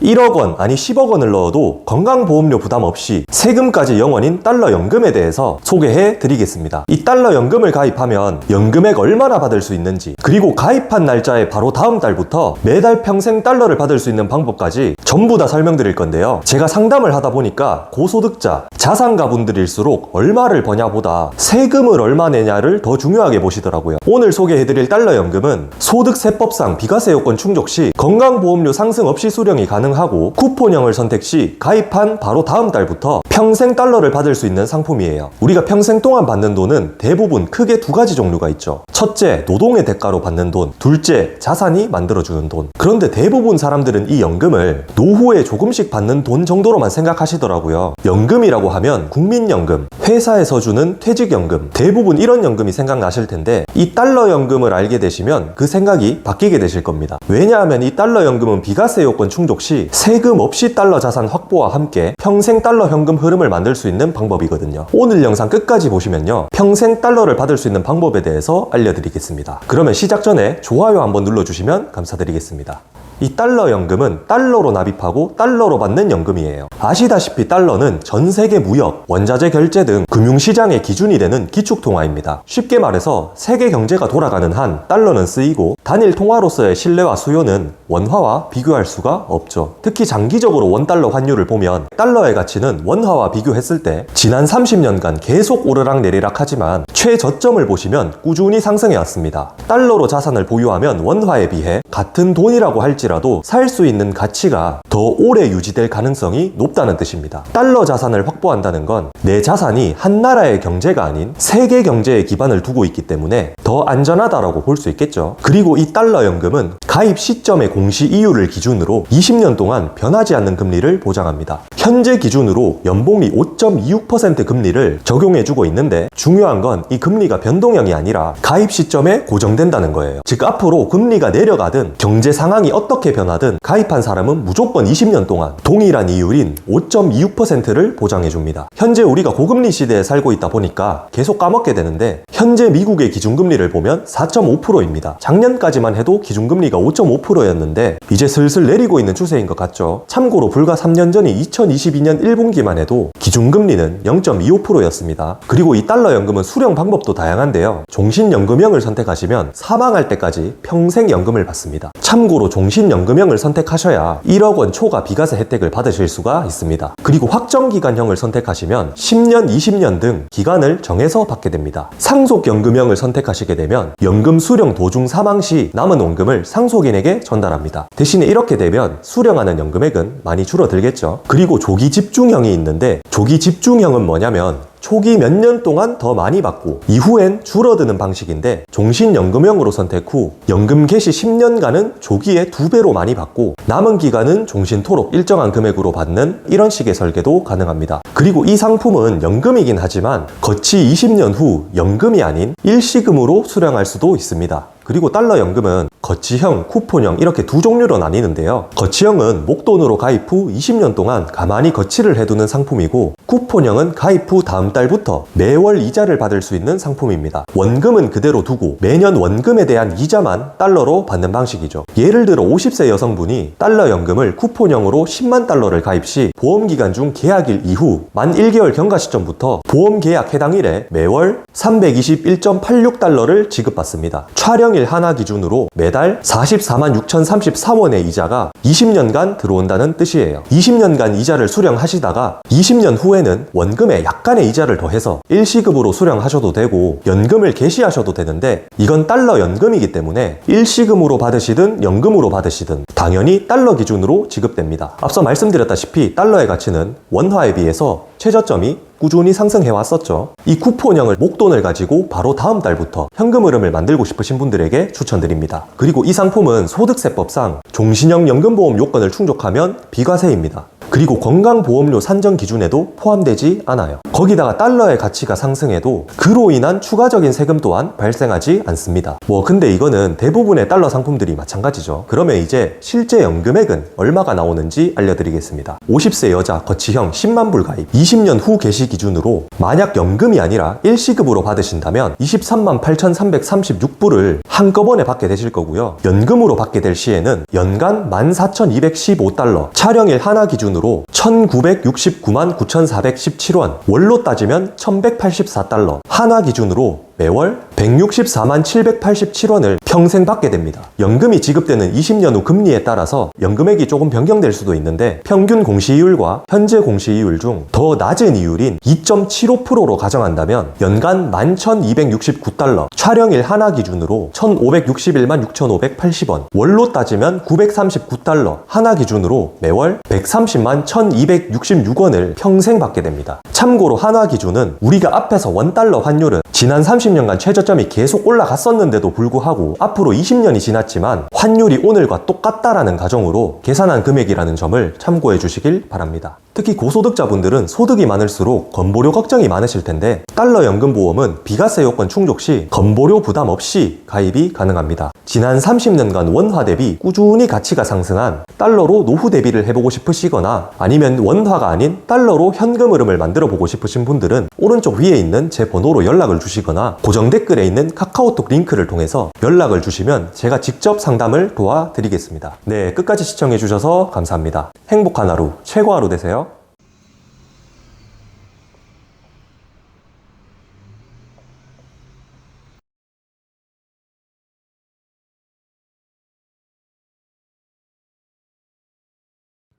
1억 원 아니 10억 원을 넣어도 건강보험료 부담 없이 세금까지 0원인 달러 연금에 대해서 소개해 드리겠습니다. 이 달러 연금을 가입하면 연금액 얼마나 받을 수 있는지, 그리고 가입한 날짜에 바로 다음 달부터 매달 평생 달러를 받을 수 있는 방법까지 전부 다 설명드릴 건데요. 제가 상담을 하다 보니까 고소득자, 자산가분들일수록 얼마를 버냐보다 세금을 얼마 내냐를 더 중요하게 보시더라고요. 오늘 소개해드릴 달러 연금은 소득세법상 비과세 요건 충족 시 건강보험료 상승 없이 수령이 가능하고 쿠폰형을 선택 시 가입한 바로 다음 달부터 평생 달러를 받을 수 있는 상품이에요. 우리가 평생 동안 받는 돈은 대부분 크게 두 가지 종류가 있죠. 첫째, 노동의 대가로 받는 돈. 둘째, 자산이 만들어주는 돈. 그런데 대부분 사람들은 이 연금을 노후에 조금씩 받는 돈 정도로만 생각하시더라고요. 연금이라고 하면 국민연금, 회사에서 주는 퇴직연금, 대부분 이런 연금이 생각나실 텐데 이 달러 연금을 알게 되시면 그 생각이 바뀌게 되실 겁니다. 왜냐하면 이 달러 연금은 비과세 요건 충족 시 세금 없이 달러 자산 확보와 함께 평생 달러 현금 흐름을 만들 수 있는 방법이거든요. 오늘 영상 끝까지 보시면요, 평생 달러를 받을 수 있는 방법에 대해서 알려드리겠습니다. 그러면 시작 전에 좋아요 한번 눌러주시면 감사드리겠습니다. 이 달러 연금은 달러로 납입하고 달러로 받는 연금이에요. 아시다시피 달러는 전 세계 무역, 원자재 결제 등 금융시장의 기준이 되는 기축통화입니다. 쉽게 말해서 세계 경제가 돌아가는 한 달러는 쓰이고 단일 통화로서의 신뢰와 수요는 원화와 비교할 수가 없죠. 특히 장기적으로 원달러 환율을 보면 달러의 가치는 원화와 비교했을 때 지난 30년간 계속 오르락내리락 하지만 최저점을 보시면 꾸준히 상승해 왔습니다. 달러로 자산을 보유하면 원화에 비해 같은 돈이라고 할지라도 살 수 있는 가치가 더 오래 유지될 가능성이 높다는 뜻입니다. 달러 자산을 확보한다는 건 내 자산이 한 나라의 경제가 아닌 세계 경제에 기반을 두고 있기 때문에 더 안전하다라고 볼 수 있겠죠. 그리고 이 달러 연금은 가입 시점의 공시 이율을 기준으로 20년 동안 변하지 않는 금리를 보장합니다. 현재 기준으로 연봉이 5.26% 금리를 적용해주고 있는데 중요한 건 이 금리가 변동형이 아니라 가입 시점에 고정된다는 거예요. 즉 앞으로 금리가 내려가든 경제 상황이 어떻게 변하든 가입한 사람은 무조건 20년 동안 동일한 이율인 5.26%를 보장해줍니다. 현재 우리가 고금리 시대에 살고 있다 보니까 계속 까먹게 되는데 현재 미국의 기준금리를 보면 4.5%입니다. 작년까지만 해도 기준금리가 5.5%였는데 이제 슬슬 내리고 있는 추세인 것 같죠. 참고로 불과 3년 전인 2022년 1분기만 해도 기준금리는 0.25%였습니다. 그리고 이 달러 연금은 수령 방법도 다양한데요. 종신연금형을 선택하시면 사망할 때까지 평생 연금을 받습니다. 참고로 종신연금형을 선택하셔야 1억 원 초과 비과세 혜택을 받으실 수가 있습니다. 그리고 확정기간형을 선택하시면 10년, 20년 등 기간을 정해서 받게 됩니다. 상속연금형을 선택하시게 되면 연금 수령 도중 사망 시 남은 원금을 상속인에게 전달합니다. 대신에 이렇게 되면 수령하는 연금액은 많이 줄어들겠죠. 그리고 조기집중형이 있는데 조기집중형은 뭐냐면 초기 몇 년 동안 더 많이 받고 이후엔 줄어드는 방식인데 종신연금형으로 선택 후 연금 개시 10년간은 조기에 2배로 많이 받고 남은 기간은 종신토록 일정한 금액으로 받는 이런 식의 설계도 가능합니다. 그리고 이 상품은 연금이긴 하지만 거치 20년 후 연금이 아닌 일시금으로 수령할 수도 있습니다. 그리고 달러 연금은 거치형, 쿠폰형 이렇게 두 종류로 나뉘는데요. 거치형은 목돈으로 가입 후 20년 동안 가만히 거치를 해두는 상품이고 쿠폰형은 가입 후 다음 달부터 매월 이자를 받을 수 있는 상품입니다. 원금은 그대로 두고 매년 원금에 대한 이자만 달러로 받는 방식이죠. 예를 들어 50세 여성분이 달러 연금을 쿠폰형으로 10만 달러를 가입 시 보험기간 중 계약일 이후 만 1개월 경과 시점부터 보험계약 해당일에 매월 321.86달러를 지급받습니다. 촬영일 하나 기준으로 매달 44만 6,034원의 이자가 20년간 들어온다는 뜻이에요. 20년간 이자를 수령하시다가 20년 후에는 원금에 약간의 이자를 더해서 일시급으로 수령하셔도 되고 연금을 개시하셔도 되는데 이건 달러 연금이기 때문에 일시금으로 받으시든 연금으로 받으시든 당연히 달러 기준으로 지급됩니다. 앞서 말씀드렸다시피 달러의 가치는 원화에 비해서 최저점이 꾸준히 상승해 왔었죠. 이 쿠폰형을 목돈을 가지고 바로 다음 달부터 현금 흐름을 만들고 싶으신 분들에게 추천드립니다. 그리고 이 상품은 소득세법상 종신형 연금보험 요건을 충족하면 비과세입니다. 그리고 건강보험료 산정 기준에도 포함되지 않아요. 거기다가 달러의 가치가 상승해도 그로 인한 추가적인 세금 또한 발생하지 않습니다. 근데 이거는 대부분의 달러 상품들이 마찬가지죠. 그러면 이제 실제 연금액은 얼마가 나오는지 알려드리겠습니다. 50세 여자 거치형 10만 불 가입 20년 후 개시 기준으로 만약 연금이 아니라 일시급으로 받으신다면 23만 8,336불을 한꺼번에 받게 되실 거고요. 연금으로 받게 될 시에는 연간 14,215달러, 촬영일 하나 기준으로 1,969만 9,417원, 월로 따지면 1,184달러, 한화 기준으로 매월 164만 787원을 평생 받게 됩니다. 연금이 지급되는 20년 후 금리에 따라서 연금액이 조금 변경될 수도 있는데 평균 공시이율과 현재 공시이율 중 더 낮은 이율인 2.75%로 가정한다면 연간 11,269달러, 촬영일 하나 기준으로 1,561만 6,580원, 월로 따지면 939달러, 하나 기준으로 매월 130만 1,266원을 평생 받게 됩니다. 참고로 한화 기준은 우리가 앞에서 원달러 환율은 지난 30년간 최저점이 계속 올라갔었는데도 불구하고 앞으로 20년이 지났지만 환율이 오늘과 똑같다라는 가정으로 계산한 금액이라는 점을 참고해 주시길 바랍니다. 특히 고소득자분들은 소득이 많을수록 건보료 걱정이 많으실 텐데 달러 연금보험은 비과세 요건 충족 시 건보료 부담 없이 가입이 가능합니다. 지난 30년간 원화 대비 꾸준히 가치가 상승한 달러로 노후 대비를 해보고 싶으시거나 아니면 원화가 아닌 달러로 현금 흐름을 만들어 보고 싶으신 분들은 오른쪽 위에 있는 제 번호로 연락을 주시거나 고정 댓글에 있는 카카오톡 링크를 통해서 연락을 주시면 제가 직접 상담을 도와드리겠습니다. 네, 끝까지 시청해 주셔서 감사합니다. 행복한 하루, 최고 하루 되세요.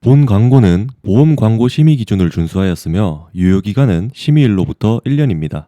본 광고는 보험 광고 심의 기준을 준수하였으며 유효기간은 심의일로부터 1년입니다.